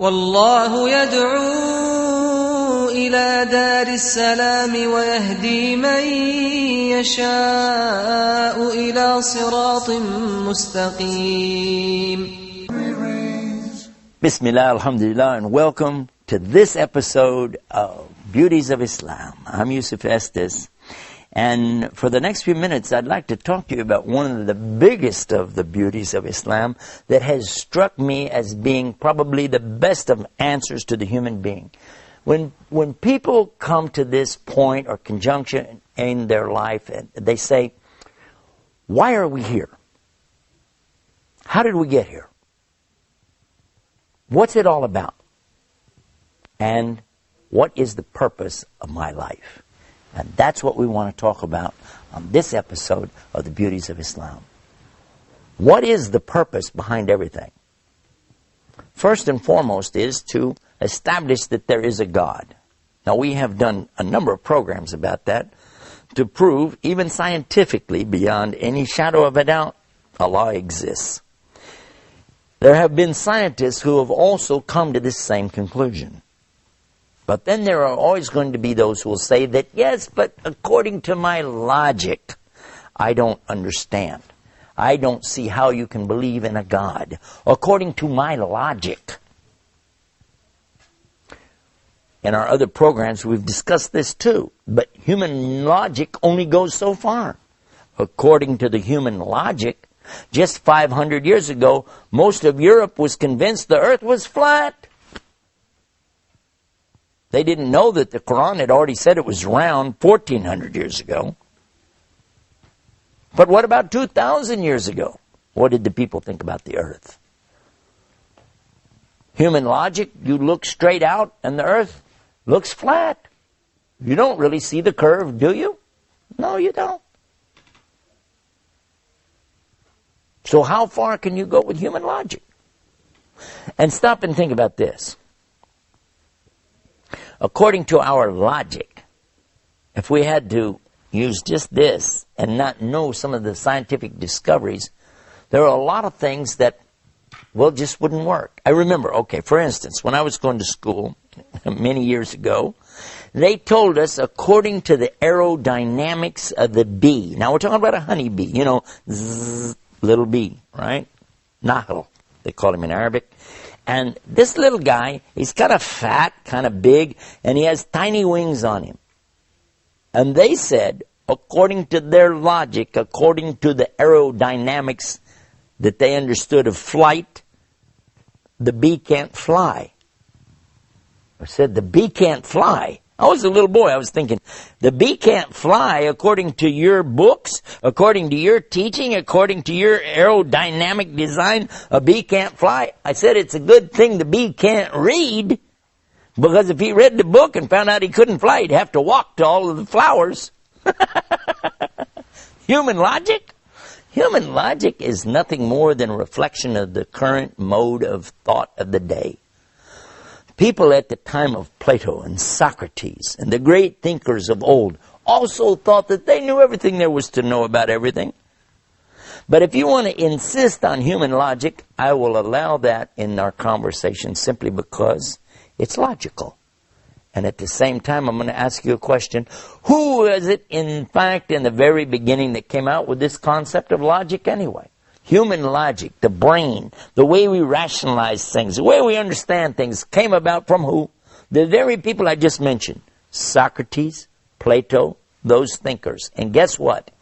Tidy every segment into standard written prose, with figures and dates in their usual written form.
والله يدعو إلى دار السلام ويهدي من يشاء إلى صراط مستقيم. Bismillah, alhamdulillah, and welcome to this episode of Beauties of Islam. I'm Yusuf Estes, and for the next few minutes I'd like to talk to you about one of the biggest of the beauties of Islam that has struck me as being probably the best of answers to the human being. When people come to this point or conjunction in their life, and they say, why are we here? How did we get here? What's it all about? And what is the purpose of my life? And that's what we want to talk about on this episode of the Beauties of Islam. What is the purpose behind everything? First and foremost is to establish that there is a God. Now, we have done a number of programs about that to prove, even scientifically, beyond any shadow of a doubt, Allah exists. There have been scientists who have also come to this same conclusion. But then there are always going to be those who will say that, yes, but according to my logic, I don't understand. I don't see how you can believe in a God. According to my logic. In our other programs, we've discussed this too. But human logic only goes so far. According to the human logic, just 500 years ago, most of Europe was convinced the earth was flat. They didn't know that the Quran had already said it was round 1,400 years ago. But what about 2,000 years ago? What did the people think about the earth? Human logic, you look straight out and the earth looks flat. You don't really see the curve, do you? No, you don't. So how far can you go with human logic? And stop and think about this. According to our logic, if we had to use just this and not know some of the scientific discoveries, there are a lot of things that, well, just wouldn't work. I remember, for instance, when I was going to school many years ago, they told us according to the aerodynamics of the bee. Now we're talking about a honeybee, zzz, little bee, right? Nahl, they call him in Arabic. And this little guy, he's kind of fat, kind of big, and he has tiny wings on him. And they said, according to their logic, according to the aerodynamics that they understood of flight, the bee can't fly. I said, the bee can't fly. I was a little boy. I was thinking, the bee can't fly according to your books, according to your teaching, according to your aerodynamic design. A bee can't fly. I said, it's a good thing the bee can't read, because if he read the book and found out he couldn't fly, he'd have to walk to all of the flowers. Human logic? Human logic is nothing more than a reflection of the current mode of thought of the day. People at the time of Plato and Socrates and the great thinkers of old also thought that they knew everything there was to know about everything. But if you want to insist on human logic, I will allow that in our conversation simply because it's logical. And at the same time, I'm going to ask you a question. Who was it, in fact, in the very beginning that came out with this concept of logic anyway? Human logic, the brain, the way we rationalize things, the way we understand things came about from who? The very people I just mentioned. Socrates, Plato, those thinkers. And guess what?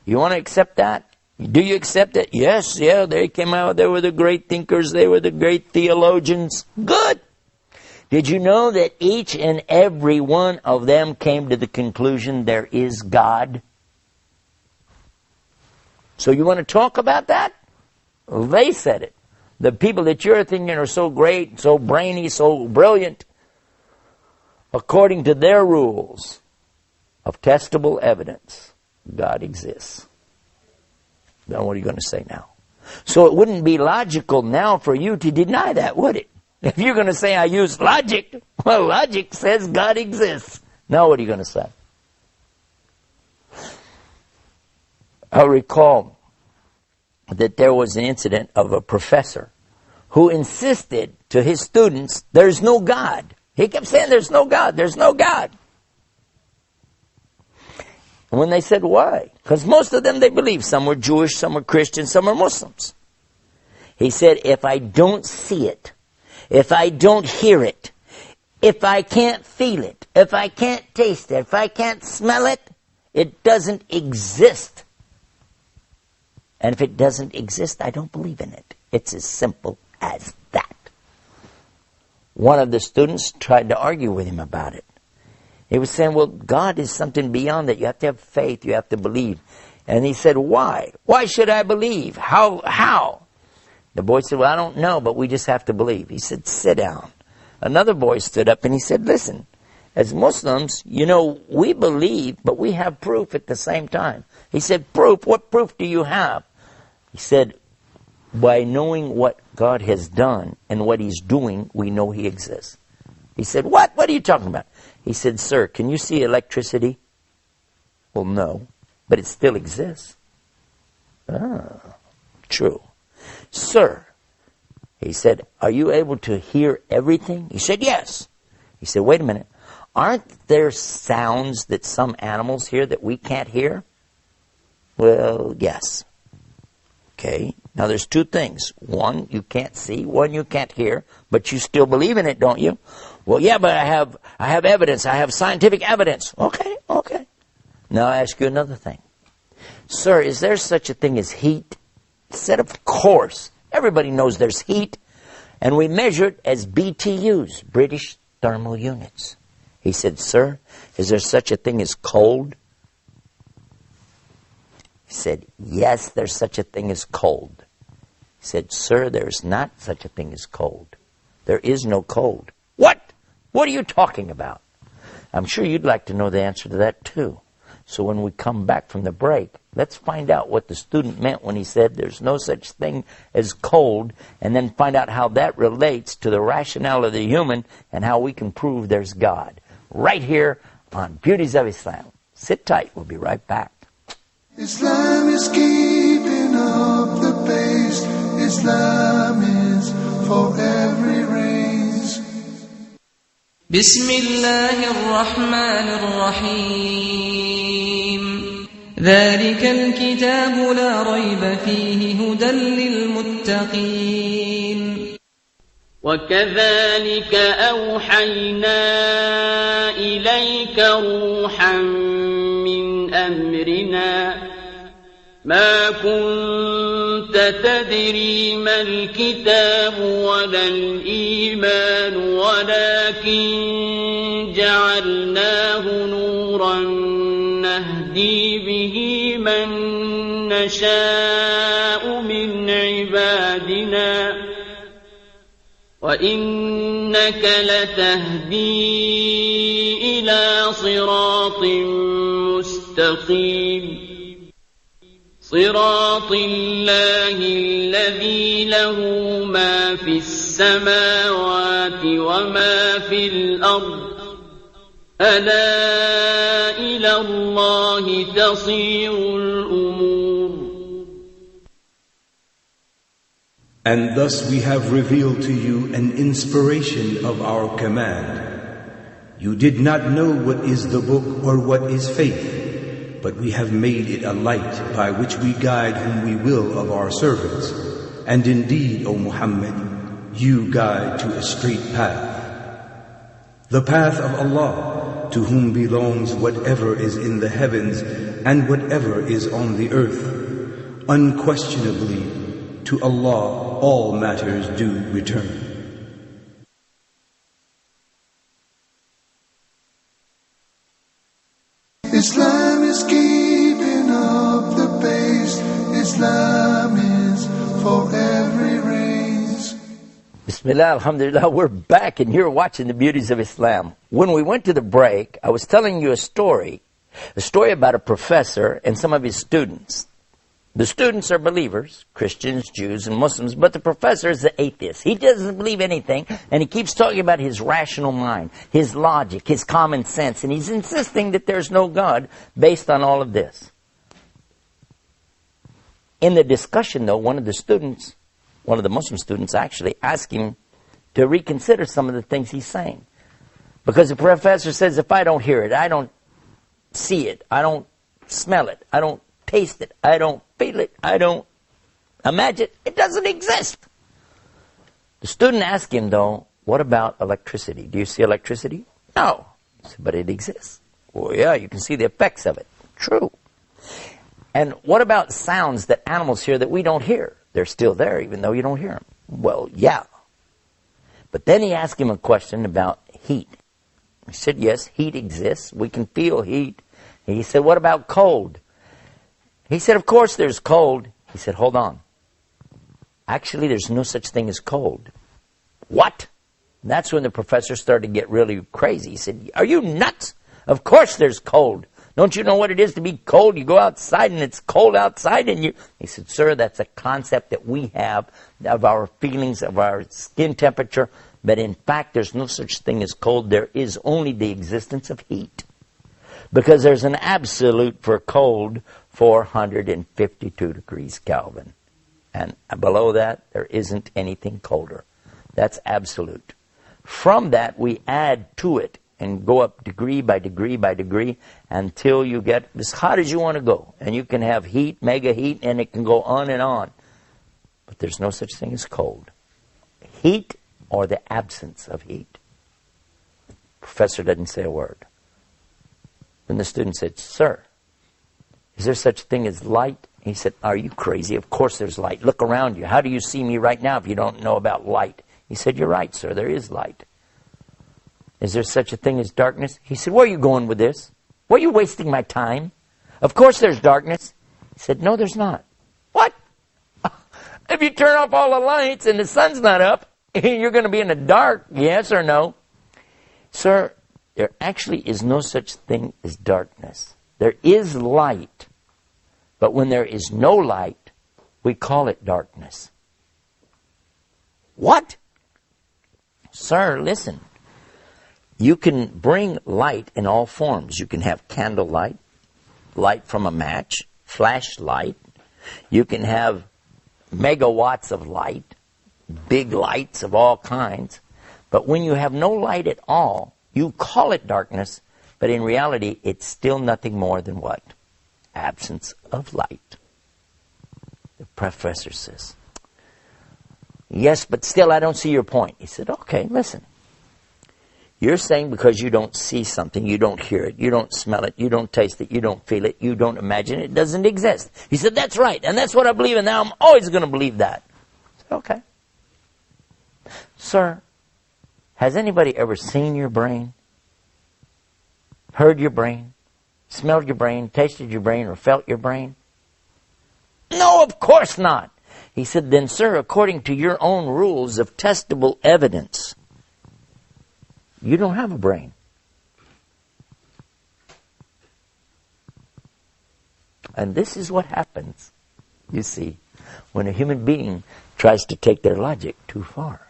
You want to accept that? Do you accept it? Yes, they came out. They were the great thinkers. They were the great theologians. Good. Did you know that each and every one of them came to the conclusion there is God? So you want to talk about that? Well, they said it. The people that you're thinking are so great, so brainy, so brilliant. According to their rules of testable evidence, God exists. Now what are you going to say now? So it wouldn't be logical now for you to deny that, would it? If you're going to say I use logic, well, logic says God exists. Now what are you going to say? I recall that there was an incident of a professor who insisted to his students, there's no God. He kept saying, there's no God, there's no God. And when they said, why? Because most of them, they believed. Some were Jewish, some were Christian, some were Muslims. He said, if I don't see it, if I don't hear it, if I can't feel it, if I can't taste it, if I can't smell it, it doesn't exist. And if it doesn't exist, I don't believe in it. It's as simple as that. One of the students tried to argue with him about it. He was saying, well, God is something beyond that. You have to have faith. You have to believe. And he said, why? Why should I believe? How? The boy said, well, I don't know, but we just have to believe. He said, sit down. Another boy stood up and he said, listen, as Muslims, we believe, but we have proof at the same time. He said, proof? What proof do you have? He said, by knowing what God has done and what he's doing, we know he exists. He said, what? What are you talking about? He said, sir, can you see electricity? Well, no, but it still exists. Ah, true. Sir, he said, are you able to hear everything? He said, yes. He said, wait a minute. Aren't there sounds that some animals hear that we can't hear? Well, yes. Okay. Now there's two things. One you can't see, one you can't hear, but you still believe in it, don't you? Well, yeah, but I have evidence. I have scientific evidence. Okay. Now I ask you another thing. Sir, is there such a thing as heat? He said, of course. Everybody knows there's heat. And we measure it as BTUs, British thermal units. He said, sir, is there such a thing as cold? He said, yes, there's such a thing as cold. He said, sir, there's not such a thing as cold. There is no cold. What? What are you talking about? I'm sure you'd like to know the answer to that too. So when we come back from the break, let's find out what the student meant when he said there's no such thing as cold, and then find out how that relates to the rationale of the human and how we can prove there's God. Right here on Beauties of Islam. Sit tight. We'll be right back. Islam is keeping up the pace. Islam is for every race. بسم الله الرحمن الرحيم ذلك الكتاب لا ريب فيه هدى للمتقين وكذلك أوحينا إليك روحا من أمرنا ما كنت تدري ما الكتاب ولا الإيمان ولكن جعلناه نورا نهدي به من نشاء من عبادنا وإنك لتهدي إلى صراط مستقيم صراط الله الذي له ما في السماوات وما في الأرض ألا إلى الله تصير الأمور. And thus we have revealed to you an inspiration of our command. You did not know what is the book or what is faith, but we have made it a light by which we guide whom we will of our servants. And indeed, O Muhammad, you guide to a straight path. The path of Allah, to whom belongs whatever is in the heavens and whatever is on the earth. Unquestionably, to Allah all matters do return. Islam is keeping up the pace. Islam is for every race. Bismillah, alhamdulillah, we're back and you're watching the Beauties of Islam. When we went to the break, I was telling you a story about a professor and some of his students. The students are believers, Christians, Jews, and Muslims, but the professor is an atheist. He doesn't believe anything, and he keeps talking about his rational mind, his logic, his common sense, and he's insisting that there's no God based on all of this. In the discussion, though, one of the Muslim students actually asked him to reconsider some of the things he's saying. Because the professor says, if I don't hear it, I don't see it, I don't smell it, I don't taste it, I don't feel it, I don't imagine it, it doesn't exist. The student asked him, though, what about electricity? Do you see electricity? No. He said, but it exists. Well, yeah, you can see the effects of it. True. And what about sounds that animals hear that we don't hear? They're still there even though you don't hear them. Well, yeah. But then he asked him a question about heat. He said, yes, heat exists. We can feel heat. And he said, what about cold? He said, of course there's cold. He said, hold on. Actually, there's no such thing as cold. What? And that's when the professor started to get really crazy. He said, are you nuts? Of course there's cold. Don't you know what it is to be cold? You go outside and it's cold outside and you... He said, sir, that's a concept that we have of our feelings, of our skin temperature. But in fact, there's no such thing as cold. There is only the existence of heat. Because there's an absolute for cold, 452 degrees Kelvin. And below that, there isn't anything colder. That's absolute. From that, we add to it and go up degree by degree by degree until you get as hot as you want to go. And you can have heat, mega heat, and it can go on and on. But there's no such thing as cold. Heat or the absence of heat. Professor doesn't say a word. Then the student said, sir, is there such a thing as light? He said, are you crazy? Of course there's light. Look around you. How do you see me right now if you don't know about light? He said, you're right, sir. There is light. Is there such a thing as darkness? He said, where are you going with this? Why are you wasting my time? Of course there's darkness. He said, no, there's not. What? If you turn off all the lights and the sun's not up, you're going to be in the dark, yes or no? Sir, there actually is no such thing as darkness. There is light. But when there is no light, we call it darkness. What? Sir, listen. You can bring light in all forms. You can have candlelight, light from a match, flashlight. You can have megawatts of light, big lights of all kinds. But when you have no light at all, you call it darkness, but in reality, it's still nothing more than what? Absence of light. The professor says, yes, but still I don't see your point. He said, okay, listen. You're saying because you don't see something, you don't hear it, you don't smell it, you don't taste it, you don't feel it, you don't imagine it, it doesn't exist. He said, that's right, and that's what I believe, and now I'm always going to believe that. I said, okay. Sir, has anybody ever seen your brain? Heard your brain? Smelled your brain? Tasted your brain? Or felt your brain? No, of course not. He said, then, sir, according to your own rules of testable evidence, you don't have a brain. And this is what happens, you see, when a human being tries to take their logic too far.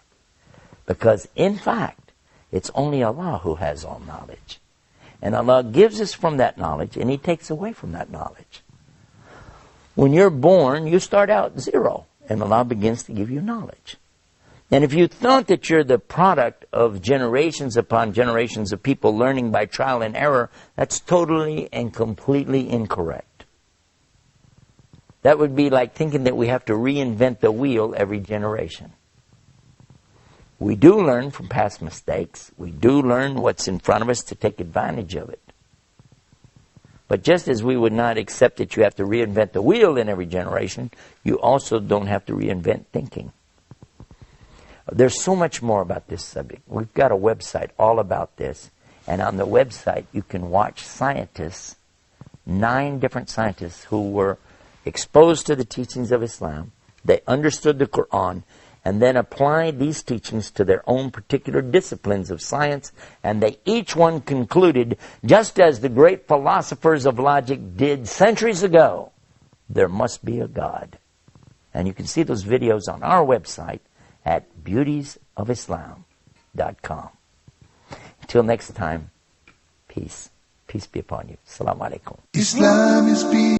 Because, in fact, it's only Allah who has all knowledge. And Allah gives us from that knowledge, and He takes away from that knowledge. When you're born, you start out zero, and Allah begins to give you knowledge. And if you thought that you're the product of generations upon generations of people learning by trial and error, that's totally and completely incorrect. That would be like thinking that we have to reinvent the wheel every generation. We do learn from past mistakes. We do learn what's in front of us to take advantage of it. But just as we would not accept that you have to reinvent the wheel in every generation, you also don't have to reinvent thinking. There's so much more about this subject. We've got a website all about this. And on the website, you can watch scientists, 9 different scientists who were exposed to the teachings of Islam. They understood the Quran and then applied these teachings to their own particular disciplines of science. And they each one concluded, just as the great philosophers of logic did centuries ago, there must be a God. And you can see those videos on our website at beautiesofislam.com. Until next time, peace. Peace be upon you. Assalamu alaikum. Islam is peace.